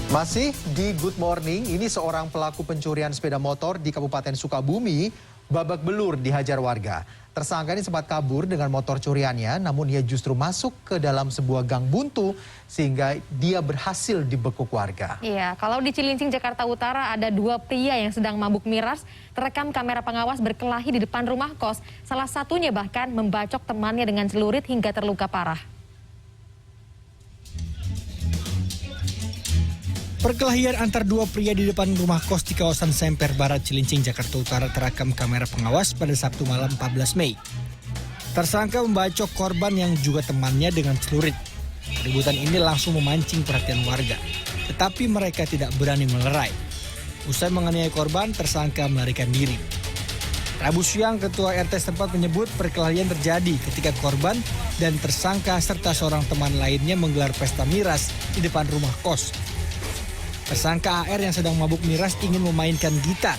Masih di Good Morning, ini seorang pelaku pencurian sepeda motor di Kabupaten Sukabumi babak belur dihajar warga. Tersangka ini sempat kabur dengan motor curiannya, namun ia justru masuk ke dalam sebuah gang buntu sehingga dia berhasil dibekuk warga. Iya, kalau di Cilincing, Jakarta Utara ada dua pria yang sedang mabuk miras terekam kamera pengawas berkelahi di depan rumah kos. Salah satunya bahkan membacok temannya dengan celurit hingga terluka parah. Perkelahian antar dua pria di depan rumah kos di kawasan Semper Barat, Cilincing, Jakarta Utara terekam kamera pengawas pada Sabtu malam 14 Mei. Tersangka membacok korban yang juga temannya dengan celurit. Keributan ini langsung memancing perhatian warga, tetapi mereka tidak berani melerai. Usai menganiaya korban, tersangka melarikan diri. Rabu siang, Ketua RT setempat menyebut perkelahian terjadi ketika korban dan tersangka serta seorang teman lainnya menggelar pesta miras di depan rumah kos. Tersangka AR yang sedang mabuk miras ingin memainkan gitar,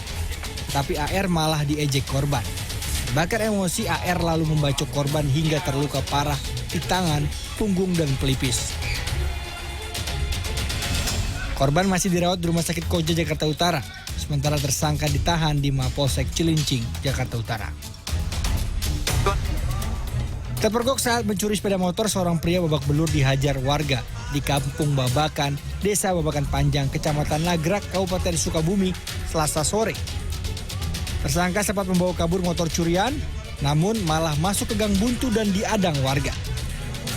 tapi AR malah diejek korban. Terbakar emosi, AR lalu membacok korban hingga terluka parah di tangan, punggung, dan pelipis. Korban masih dirawat di Rumah Sakit Koja, Jakarta Utara, sementara tersangka ditahan di Mapolsek Cilincing, Jakarta Utara. Terpergok saat mencuri sepeda motor, seorang pria babak belur dihajar warga di Kampung Babakan, Desa Babakan Panjang, Kecamatan Nagrak, Kabupaten Sukabumi, Selasa sore. Tersangka sempat membawa kabur motor curian, namun malah masuk ke gang buntu dan diadang warga.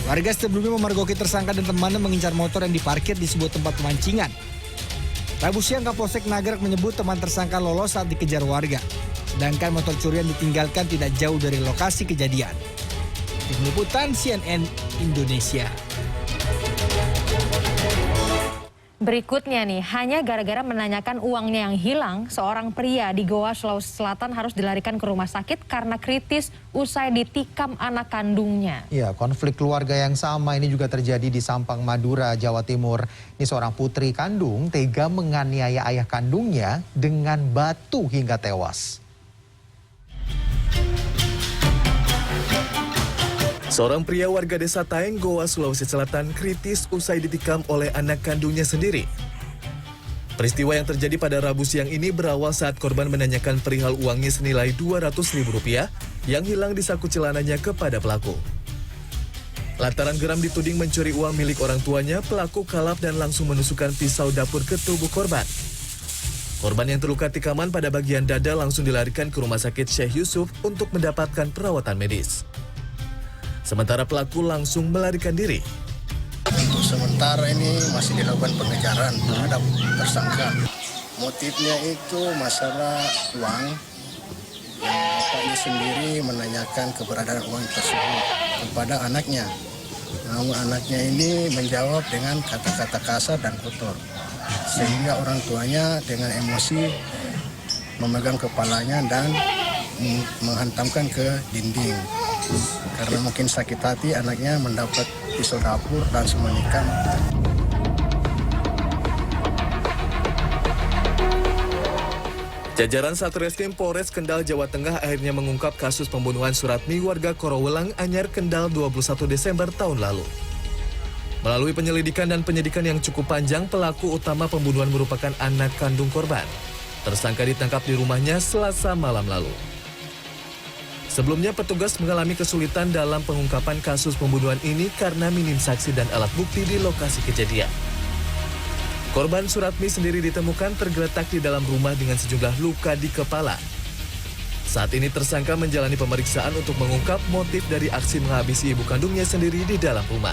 Warga sebelumnya memergoki tersangka dan temannya mengincar motor yang diparkir di sebuah tempat pemancingan. Rabu siang, Kapolsek Nagrak menyebut teman tersangka lolos saat dikejar warga, sedangkan motor curian ditinggalkan tidak jauh dari lokasi kejadian. Tim Liputan CNN Indonesia. Berikutnya nih, hanya gara-gara menanyakan uangnya yang hilang, seorang pria di Goa, Sulawesi Selatan harus dilarikan ke rumah sakit karena kritis usai ditikam anak kandungnya. Ya, konflik keluarga yang sama ini juga terjadi di Sampang, Madura, Jawa Timur. Ini seorang putri kandung tega menganiaya ayah kandungnya dengan batu hingga tewas. Seorang pria warga desa Taeng, Goa, Sulawesi Selatan kritis usai ditikam oleh anak kandungnya sendiri. Peristiwa yang terjadi pada Rabu siang ini berawal saat korban menanyakan perihal uangnya senilai Rp200.000 yang hilang di saku celananya kepada pelaku. Lantaran geram dituding mencuri uang milik orang tuanya, pelaku kalap dan langsung menusukkan pisau dapur ke tubuh korban. Korban yang terluka tikaman pada bagian dada langsung dilarikan ke Rumah Sakit Syekh Yusuf untuk mendapatkan perawatan medis. Sementara pelaku langsung melarikan diri. Sementara ini masih dilakukan pengejaran terhadap tersangka. Motifnya itu masalah uang. Bapaknya sendiri menanyakan keberadaan uang tersebut kepada anaknya. Namun anaknya ini menjawab dengan kata-kata kasar dan kotor. Sehingga orang tuanya dengan emosi memegang kepalanya dan menghantamkan ke dinding. Karena mungkin sakit hati, anaknya mendapat pisau dapur dan menikam. Jajaran Satreskrim Polres Kendal, Jawa Tengah akhirnya mengungkap kasus pembunuhan Suratmi warga Korowelang, Anyar, Kendal 21 Desember tahun lalu. Melalui penyelidikan dan penyidikan yang cukup panjang, pelaku utama pembunuhan merupakan anak kandung korban. Tersangka ditangkap di rumahnya Selasa malam lalu. Sebelumnya petugas mengalami kesulitan dalam pengungkapan kasus pembunuhan ini karena minim saksi dan alat bukti di lokasi kejadian. Korban Suratmi sendiri ditemukan tergeletak di dalam rumah dengan sejumlah luka di kepala. Saat ini tersangka menjalani pemeriksaan untuk mengungkap motif dari aksi menghabisi ibu kandungnya sendiri di dalam rumah.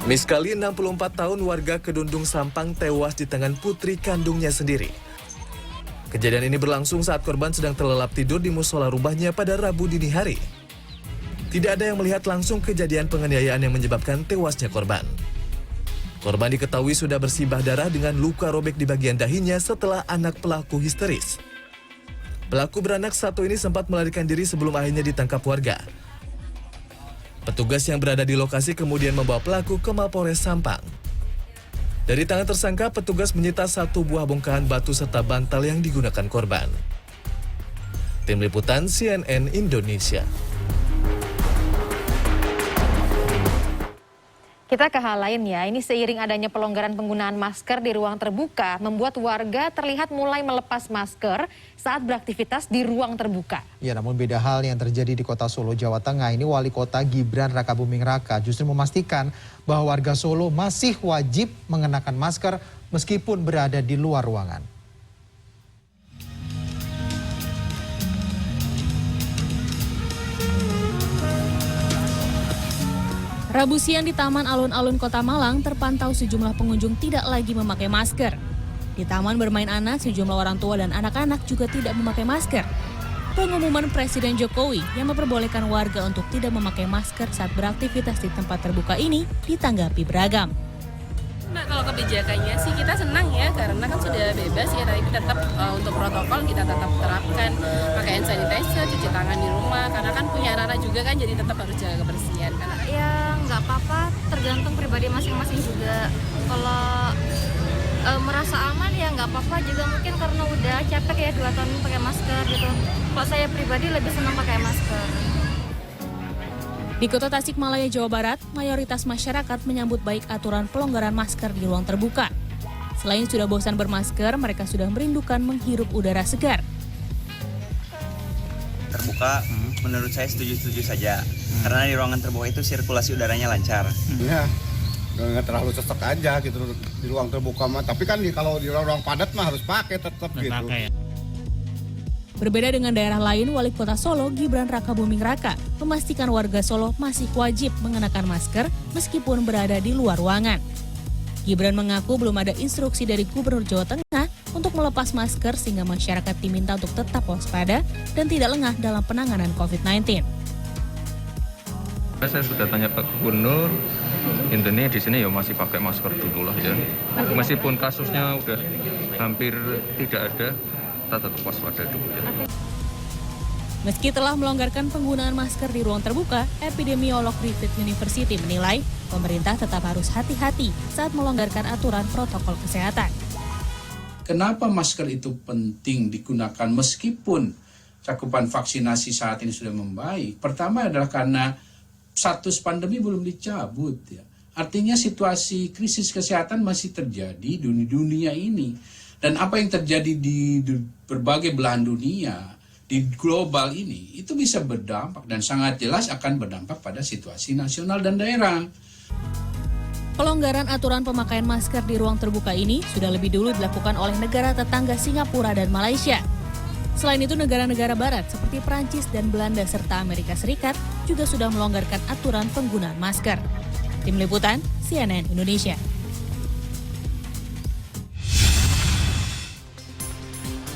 Miskali, 64 tahun, warga Kedundung Sampang, tewas di tangan putri kandungnya sendiri. Kejadian ini berlangsung saat korban sedang terlelap tidur di musola rumahnya pada Rabu dini hari. Tidak ada yang melihat langsung kejadian penganiayaan yang menyebabkan tewasnya korban. Korban diketahui sudah bersimbah darah dengan luka robek di bagian dahinya setelah anak pelaku histeris. Pelaku beranak satu ini sempat melarikan diri sebelum akhirnya ditangkap warga. Petugas yang berada di lokasi kemudian membawa pelaku ke Mapolres Sampang. Dari tangan tersangka, petugas menyita 1 buah bongkahan batu serta bantal yang digunakan korban. Tim Liputan CNN Indonesia. Kita ke hal lain ya, ini seiring adanya pelonggaran penggunaan masker di ruang terbuka membuat warga terlihat mulai melepas masker saat beraktivitas di ruang terbuka. Ya, namun beda hal yang terjadi di kota Solo, Jawa Tengah. Ini Wali Kota Gibran Rakabuming Raka justru memastikan bahwa warga Solo masih wajib mengenakan masker meskipun berada di luar ruangan. Rabu siang di Taman Alun-Alun Kota Malang terpantau sejumlah pengunjung tidak lagi memakai masker. Di taman bermain anak, sejumlah orang tua dan anak-anak juga tidak memakai masker. Pengumuman Presiden Jokowi yang memperbolehkan warga untuk tidak memakai masker saat beraktivitas di tempat terbuka ini ditanggapi beragam. Nah, kalau kebijakannya sih kita senang ya, karena kan sudah bebas ya, tapi tetap untuk protokol kita tetap terapkan, pakai hand sanitizer, cuci tangan di rumah, karena kan punya anak-anak juga kan, jadi tetap harus jaga kebersihan. Ya nggak apa-apa, tergantung pribadi masing-masing juga. Kalau merasa aman ya nggak apa-apa juga, mungkin karena udah capek ya 2 tahun pakai masker gitu. Kalau saya pribadi lebih senang pakai masker. Di Kota Tasikmalaya, Jawa Barat, mayoritas masyarakat menyambut baik aturan pelonggaran masker di ruang terbuka. Selain sudah bosan bermasker, mereka sudah merindukan menghirup udara segar. Terbuka, menurut saya setuju-setuju saja. Karena di ruangan terbuka itu sirkulasi udaranya lancar. Iya, nggak terlalu cocok aja gitu di ruang terbuka mah. Tapi kan kalau di ruang padat mah harus pakai tetap gitu. Berbeda dengan daerah lain, Wali Kota Solo, Gibran Rakabuming Raka, memastikan warga Solo masih wajib mengenakan masker meskipun berada di luar ruangan. Gibran mengaku belum ada instruksi dari Gubernur Jawa Tengah untuk melepas masker sehingga masyarakat diminta untuk tetap waspada dan tidak lengah dalam penanganan COVID-19. Saya sudah tanya Pak Gubernur, intinya di sini ya masih pakai masker dulu lah ya. Meskipun kasusnya udah hampir tidak ada, kita tetap waspada dulu ya. Meski telah melonggarkan penggunaan masker di ruang terbuka, epidemiolog Griffith University menilai pemerintah tetap harus hati-hati saat melonggarkan aturan protokol kesehatan. Kenapa masker itu penting digunakan meskipun cakupan vaksinasi saat ini sudah membaik? Pertama adalah karena status pandemi belum dicabut ya. Artinya situasi krisis kesehatan masih terjadi di dunia ini. Dan apa yang terjadi di berbagai belahan dunia, di global ini, itu bisa berdampak dan sangat jelas akan berdampak pada situasi nasional dan daerah. Pelonggaran aturan pemakaian masker di ruang terbuka ini sudah lebih dulu dilakukan oleh negara tetangga Singapura dan Malaysia. Selain itu, negara-negara barat seperti Prancis dan Belanda serta Amerika Serikat juga sudah melonggarkan aturan penggunaan masker. Tim Liputan, CNN Indonesia.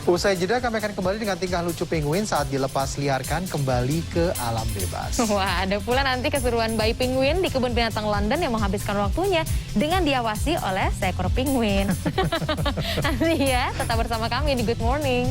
Usai jeda kami akan kembali dengan tingkah lucu penguin saat dilepas liarkan kembali ke alam bebas. Wah, ada pula nanti keseruan bayi penguin di kebun binatang London yang menghabiskan waktunya dengan diawasi oleh seekor penguin. Nanti ya, tetap bersama kami di Good Morning.